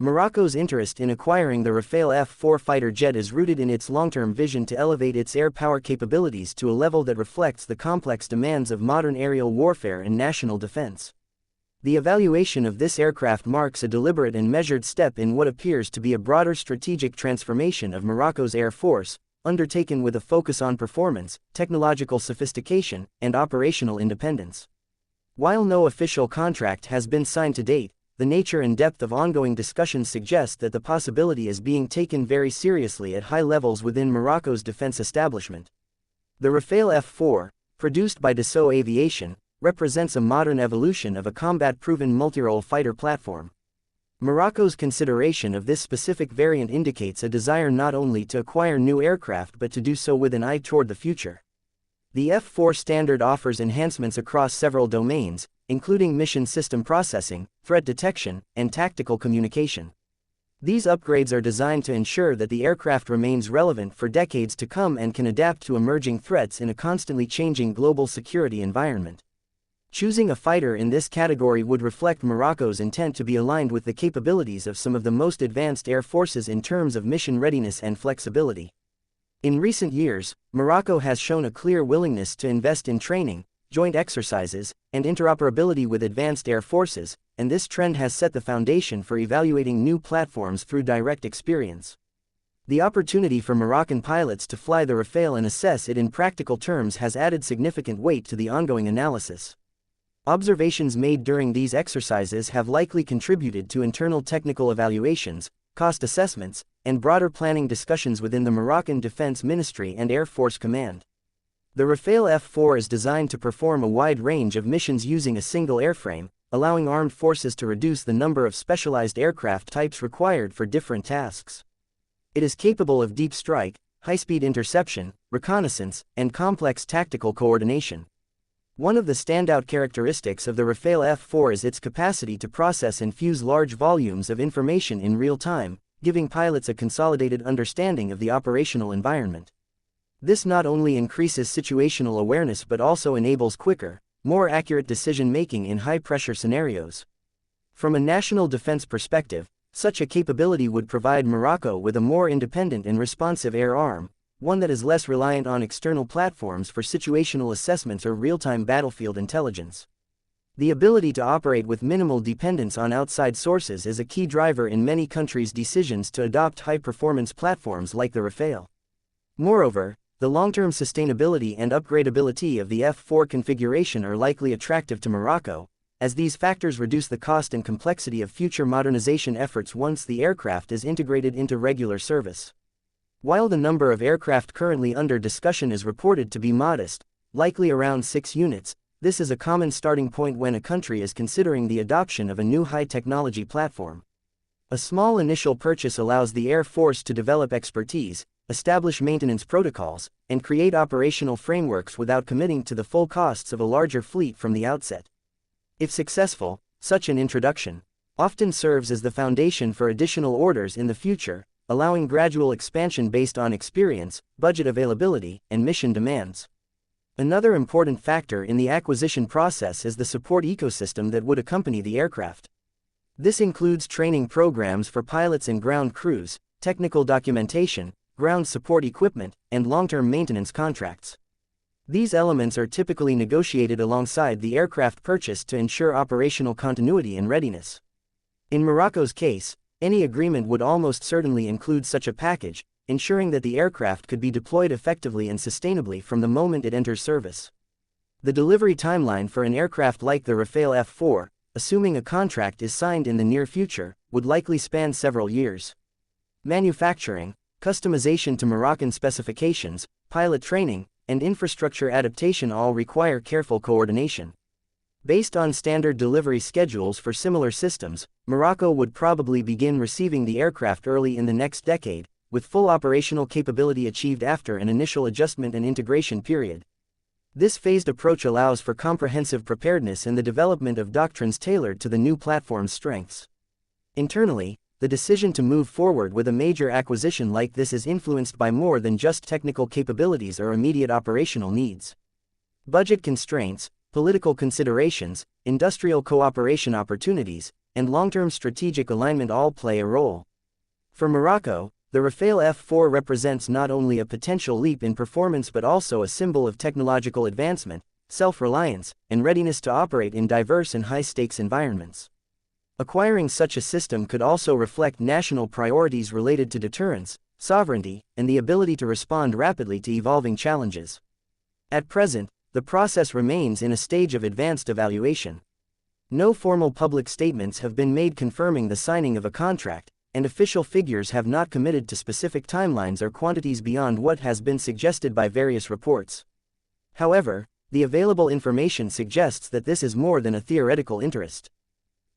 Morocco's interest in acquiring the Rafale F4 fighter jet is rooted in its long-term vision to elevate its air power capabilities to a level that reflects the complex demands of modern aerial warfare and national defense. The evaluation of this aircraft marks a deliberate and measured step in what appears to be a broader strategic transformation of Morocco's air force, undertaken with a focus on performance, technological sophistication, and operational independence. While no official contract has been signed to date, the nature and depth of ongoing discussions suggest that the possibility is being taken very seriously at high levels within Morocco's defense establishment. The Rafale F4, produced by Dassault Aviation, represents a modern evolution of a combat-proven multirole fighter platform. Morocco's consideration of this specific variant indicates a desire not only to acquire new aircraft but to do so with an eye toward the future. The F4 standard offers enhancements across several domains, including mission system processing, threat detection, and tactical communication. These upgrades are designed to ensure that the aircraft remains relevant for decades to come and can adapt to emerging threats in a constantly changing global security environment. Choosing a fighter in this category would reflect Morocco's intent to be aligned with the capabilities of some of the most advanced air forces in terms of mission readiness and flexibility. In recent years, Morocco has shown a clear willingness to invest in training, joint exercises, and interoperability with advanced air forces, and this trend has set the foundation for evaluating new platforms through direct experience. The opportunity for Moroccan pilots to fly the Rafale and assess it in practical terms has added significant weight to the ongoing analysis. Observations made during these exercises have likely contributed to internal technical evaluations, cost assessments, and broader planning discussions within the Moroccan Defense Ministry and Air Force Command. The Rafale F4 is designed to perform a wide range of missions using a single airframe, allowing armed forces to reduce the number of specialized aircraft types required for different tasks. It is capable of deep strike, high-speed interception, reconnaissance, and complex tactical coordination. One of the standout characteristics of the Rafale F4 is its capacity to process and fuse large volumes of information in real time, giving pilots a consolidated understanding of the operational environment. This not only increases situational awareness but also enables quicker, more accurate decision-making in high-pressure scenarios. From a national defense perspective, such a capability would provide Morocco with a more independent and responsive air arm, one that is less reliant on external platforms for situational assessments or real-time battlefield intelligence. The ability to operate with minimal dependence on outside sources is a key driver in many countries' decisions to adopt high-performance platforms like the Rafale. Moreover, the long-term sustainability and upgradability of the F4 configuration are likely attractive to Morocco, as these factors reduce the cost and complexity of future modernization efforts once the aircraft is integrated into regular service. While the number of aircraft currently under discussion is reported to be modest, likely around 6 units, this is a common starting point when a country is considering the adoption of a new high-technology platform. A small initial purchase allows the Air Force to develop expertise, establish maintenance protocols, and create operational frameworks without committing to the full costs of a larger fleet from the outset. If successful, such an introduction often serves as the foundation for additional orders in the future, allowing gradual expansion based on experience, budget availability, and mission demands. Another important factor in the acquisition process is the support ecosystem that would accompany the aircraft. This includes training programs for pilots and ground crews, technical documentation, ground support equipment, and long-term maintenance contracts. These elements are typically negotiated alongside the aircraft purchase to ensure operational continuity and readiness. In Morocco's case, any agreement would almost certainly include such a package, ensuring that the aircraft could be deployed effectively and sustainably from the moment it enters service. The delivery timeline for an aircraft like the Rafale F4, assuming a contract is signed in the near future, would likely span several years. Manufacturing, customization to Moroccan specifications, pilot training, and infrastructure adaptation all require careful coordination. Based on standard delivery schedules for similar systems, Morocco would probably begin receiving the aircraft early in the next decade, with full operational capability achieved after an initial adjustment and integration period. This phased approach allows for comprehensive preparedness and the development of doctrines tailored to the new platform's strengths. Internally, the decision to move forward with a major acquisition like this is influenced by more than just technical capabilities or immediate operational needs. Budget constraints, political considerations, industrial cooperation opportunities, and long-term strategic alignment all play a role. For Morocco, the Rafale F4 represents not only a potential leap in performance but also a symbol of technological advancement, self-reliance, and readiness to operate in diverse and high-stakes environments. Acquiring such a system could also reflect national priorities related to deterrence, sovereignty, and the ability to respond rapidly to evolving challenges. At present, the process remains in a stage of advanced evaluation. No formal public statements have been made confirming the signing of a contract, and official figures have not committed to specific timelines or quantities beyond what has been suggested by various reports. However, the available information suggests that this is more than a theoretical interest.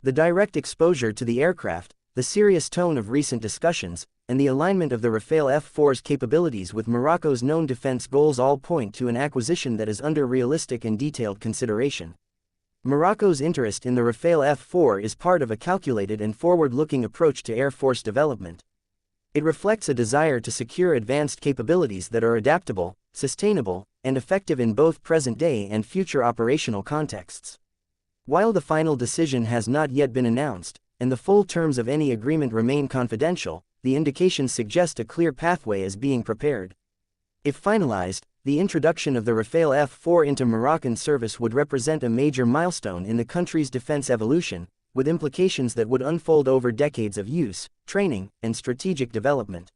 The direct exposure to the aircraft, the serious tone of recent discussions, and the alignment of the Rafale F4's capabilities with Morocco's known defense goals all point to an acquisition that is under realistic and detailed consideration. Morocco's interest in the Rafale F4 is part of a calculated and forward-looking approach to Air Force development. It reflects a desire to secure advanced capabilities that are adaptable, sustainable, and effective in both present-day and future operational contexts. While the final decision has not yet been announced, and the full terms of any agreement remain confidential, the indications suggest a clear pathway is being prepared. If finalized, the introduction of the Rafale F4 into Moroccan service would represent a major milestone in the country's defense evolution, with implications that would unfold over decades of use, training, and strategic development.